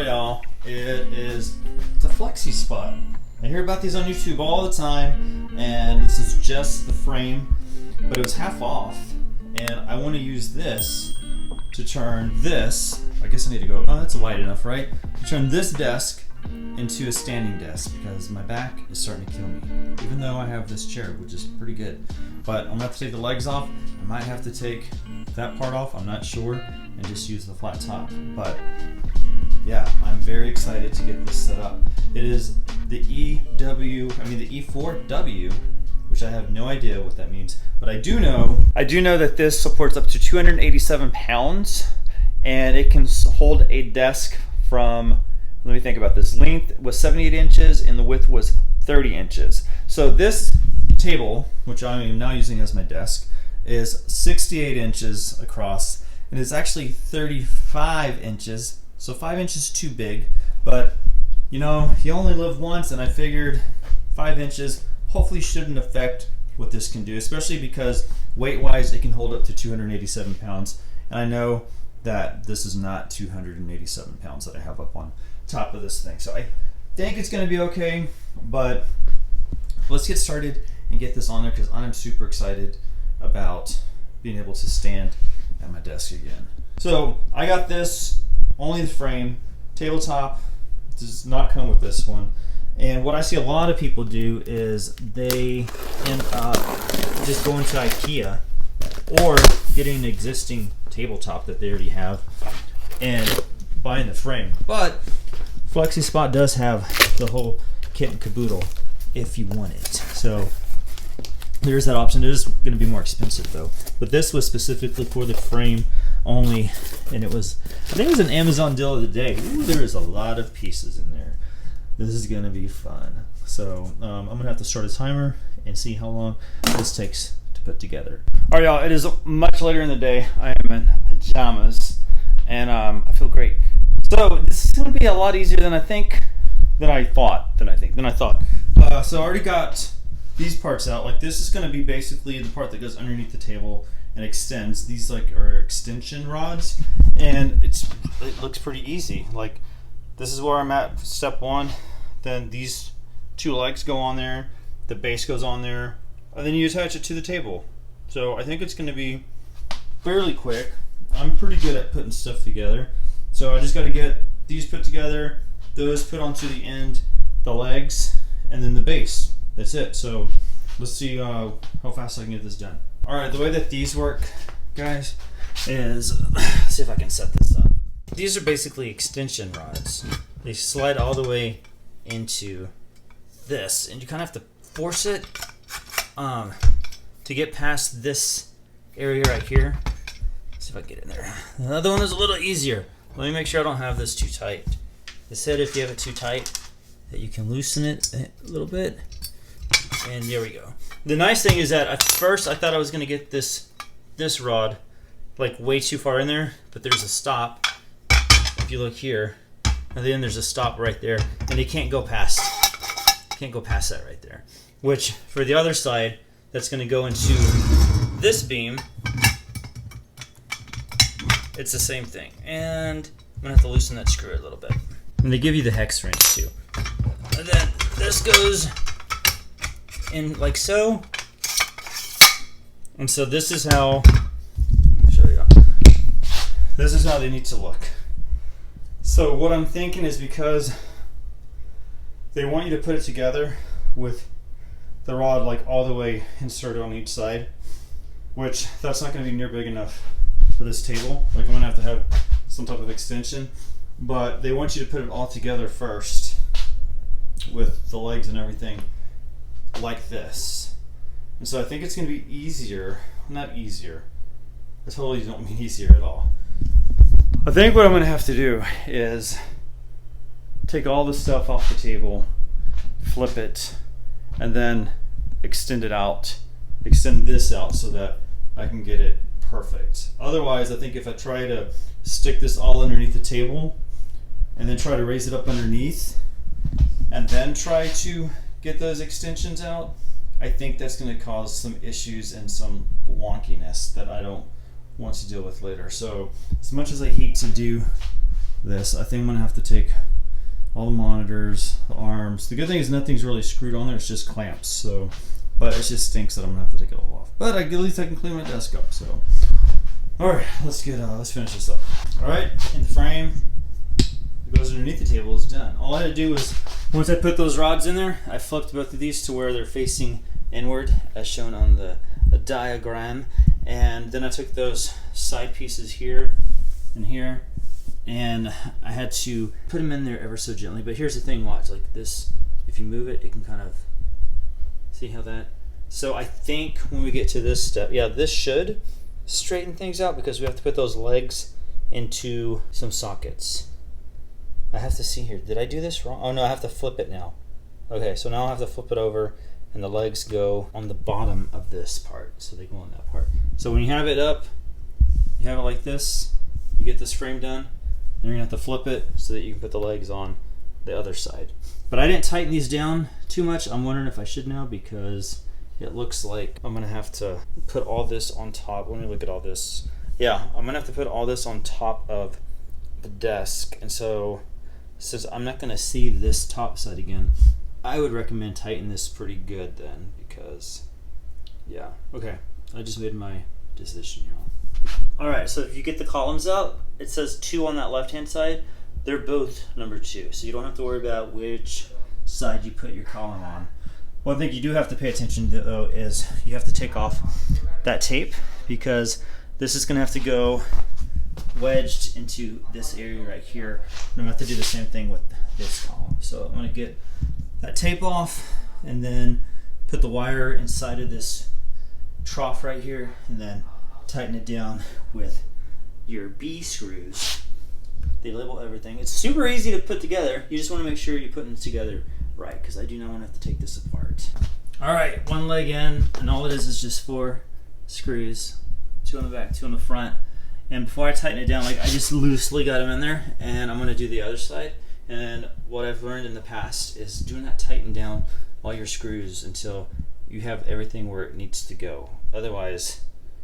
Alright y'all, it's a Flexispot. I hear about these on YouTube all the time, and this is just the frame, but it was half off, and I want to use this to turn this, I guess I need to go, oh that's wide enough, right? To turn this desk into a standing desk, because my back is starting to kill me, even though I have this chair, which is pretty good. But I'm gonna have to take the legs off. I might have to take that part off, I'm not sure, and just use the flat top. But yeah, I'm very excited to get this set up. It is the E4W, which I have no idea what that means, but I do know that this supports up to 287 pounds, and it can hold a desk from, let me think about this, length was 78 inches and the width was 30 inches. So this table, which I am now using as my desk, is 68 inches across, and it's actually 35 inches, so 5 inches too big, but you know, you only live once, and I figured 5 inches hopefully shouldn't affect what this can do, especially because weight-wise it can hold up to 287 pounds, and I know that this is not 287 pounds that I have up on top of this thing. So I think it's going to be okay, but let's get started and get this on there, because I'm super excited about being able to stand at my desk again. So I got this, only the frame, tabletop, does not come with this one. And what I see a lot of people do is they end up just going to IKEA or getting an existing tabletop that they already have and buying the frame. But Flexispot does have the whole kit and caboodle if you want it. So there's that option. It is going to be more expensive though. But this was specifically for the frame only, and it was, I think it was an Amazon deal of the day. Ooh, there is a lot of pieces in there. This is going to be fun. So I'm going to have to start a timer and see how long this takes to put together. All right, y'all, it is much later in the day. I am in pajamas, and I feel great. So this is going to be a lot easier than I thought. So I already got these parts out. Like, this is going to be basically the part that goes underneath the table and extends. These are extension rods, and it looks pretty easy. Like, this is where I'm at, step one. Then these two legs go on there, the base goes on there, and then you attach it to the table. So I think it's going to be fairly quick. I'm pretty good at putting stuff together. So I just got to get these put together, those put onto the end, the legs, and then the base. That's it. So let's see how fast I can get this done. Alright, the way that these work, guys, is, let's see if I can set this up. These are basically extension rods. They slide all the way into this, and you kind of have to force it to get past this area right here. Let's see if I can get in there. The other one is a little easier. Let me make sure I don't have this too tight. They said if you have it too tight, that you can loosen it a little bit. And there we go. The nice thing is that at first I thought I was going to get this rod like way too far in there, but there's a stop. If you look here, and then there's a stop right there, and you can't go past that right there. Which for the other side, that's going to go into this beam. It's the same thing, and I'm gonna have to loosen that screw a little bit. And they give you the hex wrench too. And then this goes in like so. And so this is how, let me show you. This is how they need to look. So what I'm thinking is, because they want you to put it together with the rod like all the way inserted on each side, which that's not going to be near big enough for this table. Like, I'm going to have some type of extension, but they want you to put it all together first with the legs and everything like this. And so I think it's going to be easier, not easier, I totally don't mean easier at all. I think what I'm going to have to do is take all the stuff off the table, flip it, and then extend it out, extend this out so that I can get it perfect. Otherwise, I think if I try to stick this all underneath the table and then try to raise it up underneath and then try to get those extensions out, I think that's going to cause some issues and some wonkiness that I don't want to deal with later. So as much as I hate to do this. I think I'm gonna have to take all the monitors, the arms. The good thing is nothing's really screwed on there, it's just clamps. So, but it just stinks that I'm gonna have to take it all off. But at least I can clean my desk up, so. All right, let's finish this up. All right, in the frame, it goes underneath the table, is done. All I had to do was, once I put those rods in there, I flipped both of these to where they're facing inward, as shown on the diagram. And then I took those side pieces here and here, and I had to put them in there ever so gently. But here's the thing, watch, like this, if you move it, it can kind of, see how that? So I think when we get to this step, yeah, this should straighten things out because we have to put those legs into some sockets. I have to see here, did I do this wrong? Oh no, I have to flip it now. Okay, so now I have to flip it over and the legs go on the bottom of this part, so they go on that part. So when you have it up, you have it like this, you get this frame done, then you're gonna have to flip it so that you can put the legs on the other side. But I didn't tighten these down too much. I'm wondering if I should now, because it looks like I'm gonna have to put all this on top. Let me look at all this. Yeah, I'm gonna have to put all this on top of the desk. And so, since I'm not gonna see this top side again, I would recommend tighten this pretty good then, because, yeah. Okay, I just made my decision, y'all. All right, so if you get the columns out, it says 2 on that left-hand side. They're both number 2, so you don't have to worry about which side you put your column on. One thing you do have to pay attention to, though, is you have to take off that tape, because this is going to have to go wedged into this area right here. And I'm going to have to do the same thing with this column. So I'm going to get that tape off and then put the wire inside of this trough right here and then tighten it down with your B screws. They label everything. It's super easy to put together. You just want to make sure you're putting it together right, because I do not want to have to take this apart. All right, one leg in, and all it is just 4 screws, 2 on the back, 2 on the front. And before I tighten it down, like I just loosely got them in there, and I'm gonna do the other side. And what I've learned in the past is do not tighten down all your screws until you have everything where it needs to go. Otherwise,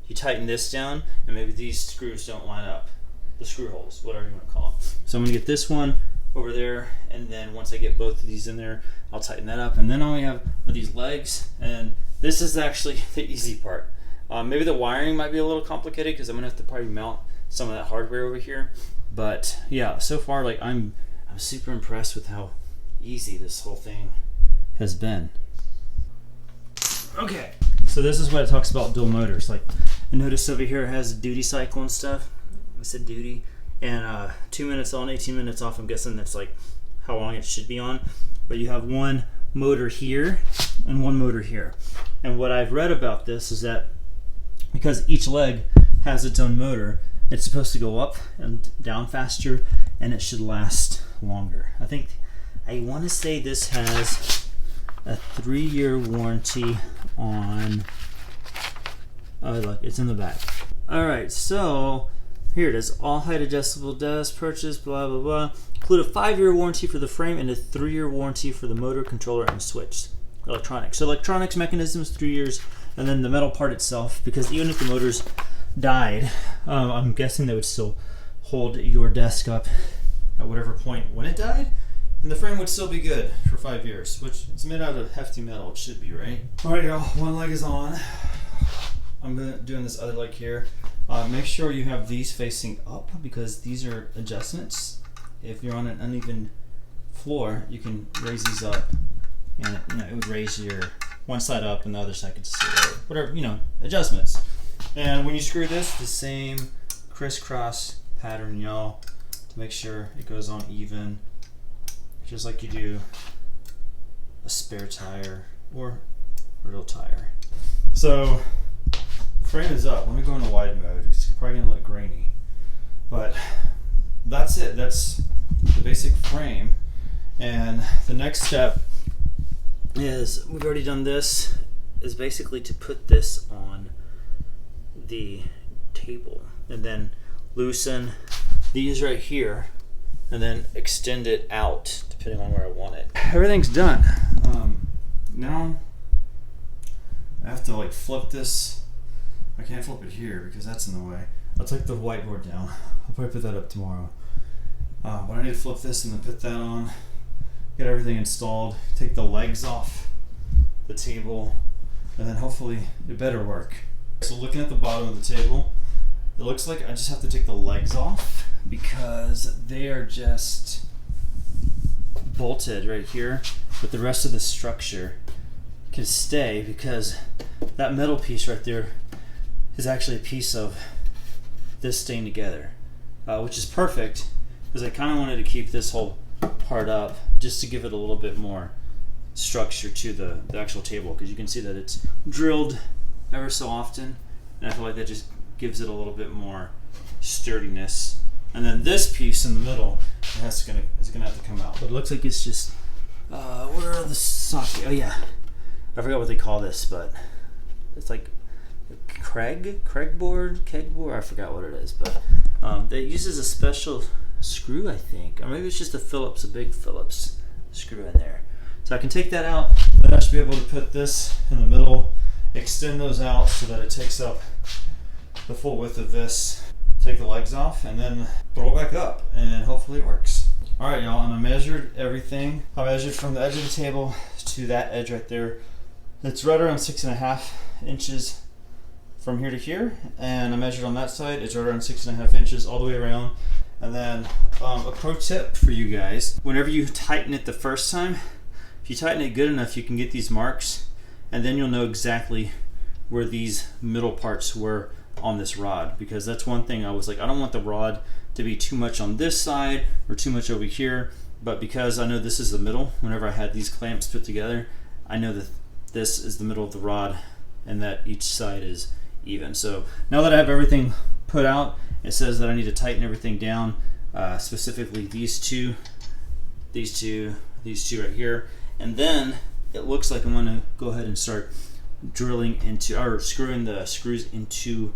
you tighten this down, and maybe these screws don't line up. The screw holes, whatever you want to call them. So I'm gonna get this one over there, and then once I get both of these in there, I'll tighten that up. And then all we have are these legs, and this is actually the easy part. Maybe the wiring might be a little complicated because I'm gonna have to probably mount some of that hardware over here. But yeah, so far, like I'm super impressed with how easy this whole thing has been. Okay, so this is what it talks about dual motors. Like, I notice over here it has a duty cycle and stuff. I said duty, and 2 minutes on, 18 minutes off. I'm guessing that's like how long it should be on. But you have one motor here and one motor here. And what I've read about this is that because each leg has its own motor, it's supposed to go up and down faster, and it should last longer. I want to say this has a 3-year warranty on. Oh look, it's in the back. All right, so here it is. All height adjustable desk purchase, blah blah blah. Include a 5-year warranty for the frame and a 3-year warranty for the motor, controller, and switch. Electronics. So electronics, mechanisms, 3 years, and then the metal part itself. Because even if the motors died, I'm guessing they would still hold your desk up at whatever point when it died, and the frame would still be good for 5 years. Which it's made out of hefty metal. It should be, right? All right, y'all. One leg is on. I'm doing this other leg here. Make sure you have these facing up because these are adjustments. If you're on an uneven floor, you can raise these up, and it would raise your one side up and the other side could sit right. Whatever, adjustments. And when you screw this, the same crisscross pattern, y'all, to make sure it goes on even, just like you do a spare tire or a real tire. So frame is up. Let me go into wide mode. It's probably gonna look grainy, but that's it. That's the basic frame. And the next step is, we've already done this, is basically to put this on the table and then loosen these right here and then extend it out depending on where I want it. Everything's done. Now I have to flip this. I can't flip it here because that's in the way. I'll take the whiteboard down. I'll probably put that up tomorrow. But I need to flip this and then put that on, get everything installed, take the legs off the table, and then hopefully it better work. So looking at the bottom of the table, it looks like I just have to take the legs off because they are just bolted right here, but the rest of the structure can stay because that metal piece right there is actually a piece of this staying together, which is perfect because I kind of wanted to keep this whole part up just to give it a little bit more structure to the actual table, because you can see that it's drilled ever so often, and I feel like that just gives it a little bit more sturdiness. And then this piece in the middle is gonna have to come out, but it looks like it's just where are the socket? Oh yeah, I forgot what they call this, but it's like keg board. I forgot what it is, but it uses a special screw, I think, or maybe it's just a big Phillips screw in there. So I can take that out, then I should be able to put this in the middle, extend those out so that it takes up the full width of this, take the legs off, and then throw it back up, and hopefully it works. All right, y'all, and I measured everything. I measured from the edge of the table to that edge right there. It's right around 6.5 inches from here to here, and I measured on that side. It's right around 6.5 inches all the way around. And then a pro tip for you guys: whenever you tighten it the first time, if you tighten it good enough, you can get these marks, and then you'll know exactly where these middle parts were on this rod, because that's one thing I was like, I don't want the rod to be too much on this side or too much over here, but because I know this is the middle, whenever I had these clamps put together, I know that this is the middle of the rod and that each side is even. So now that I have everything put out, it says that I need to tighten everything down, specifically these two right here, and then it looks like I'm going to go ahead and start drilling into, or screwing the screws into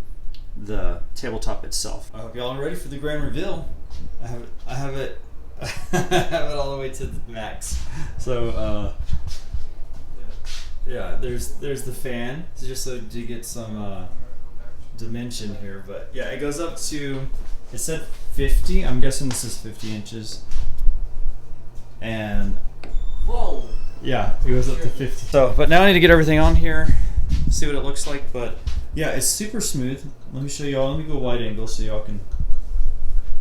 the tabletop itself. I hope y'all are ready for the grand reveal. I have it I have it all the way to the max. So yeah, there's the fan, just so to get some dimension here. But yeah, it goes up to, it said 50. I'm guessing this is 50 inches. And whoa. Yeah, it goes up to 50. So, but now I need to get everything on here, see what it looks like. But yeah, it's super smooth. Let me show y'all. Let me go wide angle so y'all can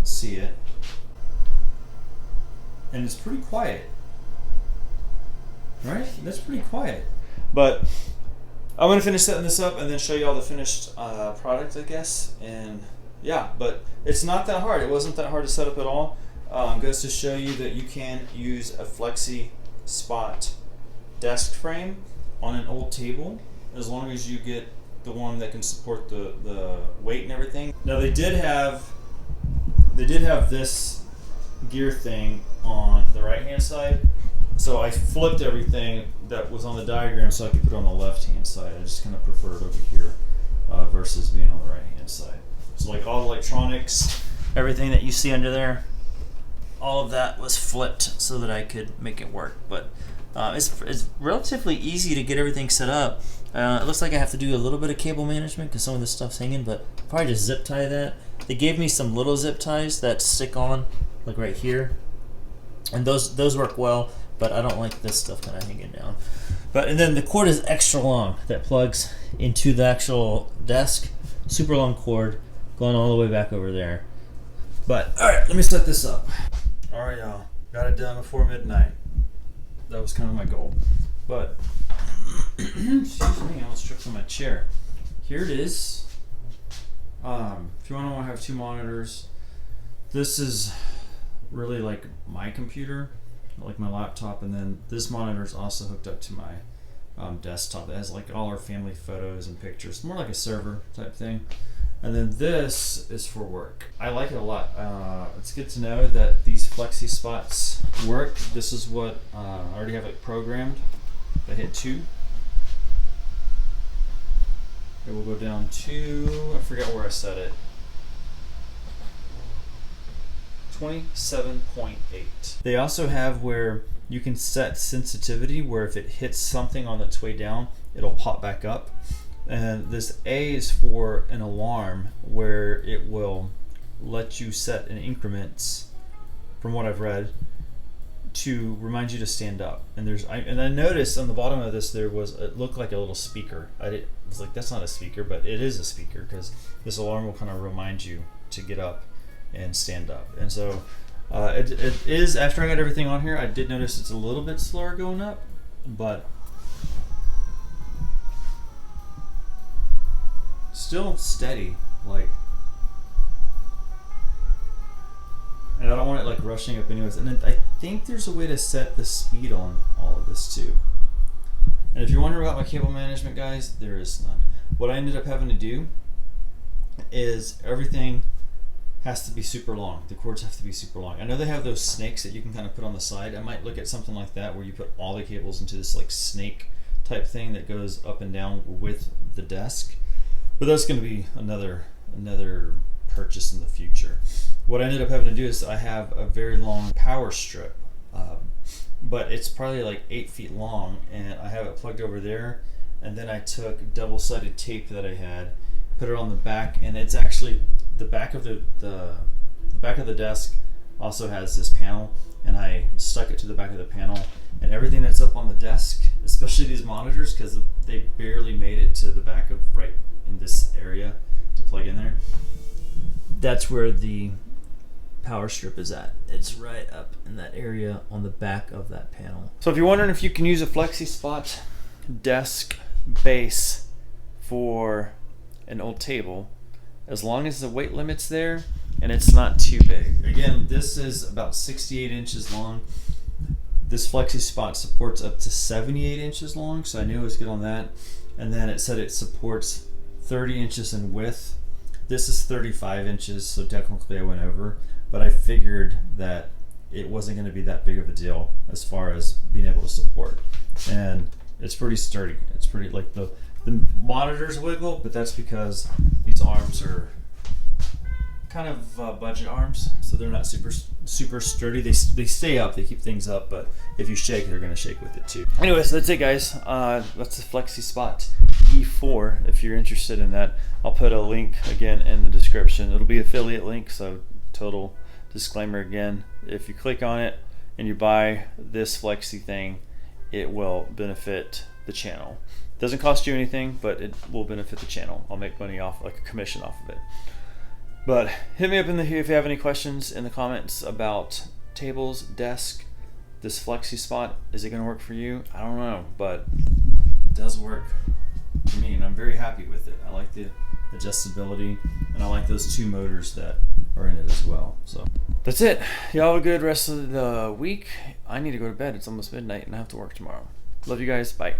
see it. And it's pretty quiet, right? That's pretty quiet. But I'm gonna finish setting this up and then show y'all the finished product, I guess. And yeah, but it's not that hard. It wasn't that hard to set up at all. Goes to show you that you can use a Flexispot desk frame on an old table, as long as you get the one that can support the weight and everything. Now they did have this gear thing on the right hand side, so I flipped everything that was on the diagram so I could put it on the left hand side. I just kind of prefer it over here versus being on the right hand side. So like all the electronics, everything that you see under there, all of that was flipped so that I could make it work. But it's relatively easy to get everything set up. It looks like I have to do a little bit of cable management because some of the stuff's hanging, but probably just zip tie that. They gave me some little zip ties that stick on, like right here, and those work well, but I don't like this stuff kind of hanging down. And then the cord is extra long that plugs into the actual desk. Super long cord going all the way back over there. But all right, let me set this up. All right, y'all, got it done before midnight. That was kind of my goal. But excuse me, I almost tripped on my chair. Here it is. If you want to have two monitors, this is really like my computer, like my laptop, and then this monitor is also hooked up to my desktop. It has like all our family photos and pictures, more like a server type thing. And then this is for work. I like it a lot. It's good to know that these Flexispot work. This is what I already have it programmed. I hit 2. It will go down to, I forgot where I set it, 27.8. They also have where you can set sensitivity, where if it hits something on its way down, it'll pop back up. And this A is for an alarm, where it will let you set in increments from what I've read, to remind you to stand up. And I noticed on the bottom of this it looked like a little speaker. I was like, that's not a speaker, but it is a speaker, because this alarm will kind of remind you to get up and stand up. And so it is, after I got everything on here, I did notice it's a little bit slower going up, but still steady, like, and I don't want it like rushing up anyways. And then I think there's a way to set the speed on all of this too. And if you're wondering about my cable management, guys, there is none. What I ended up having to do is everything has to be super long. The cords have to be super long. I know they have those snakes that you can kind of put on the side. I might look at something like that where you put all the cables into this like snake type thing that goes up and down with the desk. But that's going to be another purchase in the future. What I ended up having to do is I have a very long power strip, but it's probably like 8 feet long, and I have it plugged over there. And then I took double-sided tape that I had, put it on the back, and it's actually the back of the back of the desk also has this panel, and I stuck it to the back of the panel. And everything that's up on the desk, especially these monitors, because they barely made it to the back of right in this area to plug in there, that's where the power strip is at. It's right up in that area on the back of that panel. So if you're wondering if you can use a Flexispot desk base for an old table, as long as the weight limit's there and it's not too big. Again, this is about 68 inches long. This Flexispot supports up to 78 inches long, so I knew it was good on that. And then it said it supports 30 inches in width. This is 35 inches, so technically I went over, but I figured that it wasn't going to be that big of a deal as far as being able to support. And it's pretty sturdy. It's pretty, like, the monitors wiggle, but that's because these arms are kind of budget arms, so they're not super sturdy. They stay up, they keep things up, but if you shake, they're going to shake with it too. Anyway, so that's it, guys. That's the Flexispot E4. If you're interested in that, I'll put a link again in the description. It'll be affiliate link, so total disclaimer again. If you click on it and you buy this Flexi thing, it will benefit the channel. It doesn't cost you anything, but it will benefit the channel. I'll make money off, like a commission off of it. But hit me up if you have any questions in the comments about tables, desk, this Flexispot. Is it going to work for you? I don't know, but it does work for me, and I'm very happy with it. I like the adjustability, and I like those two motors that are in it as well. So that's it. Y'all have a good rest of the week. I need to go to bed. It's almost midnight, and I have to work tomorrow. Love you guys. Bye.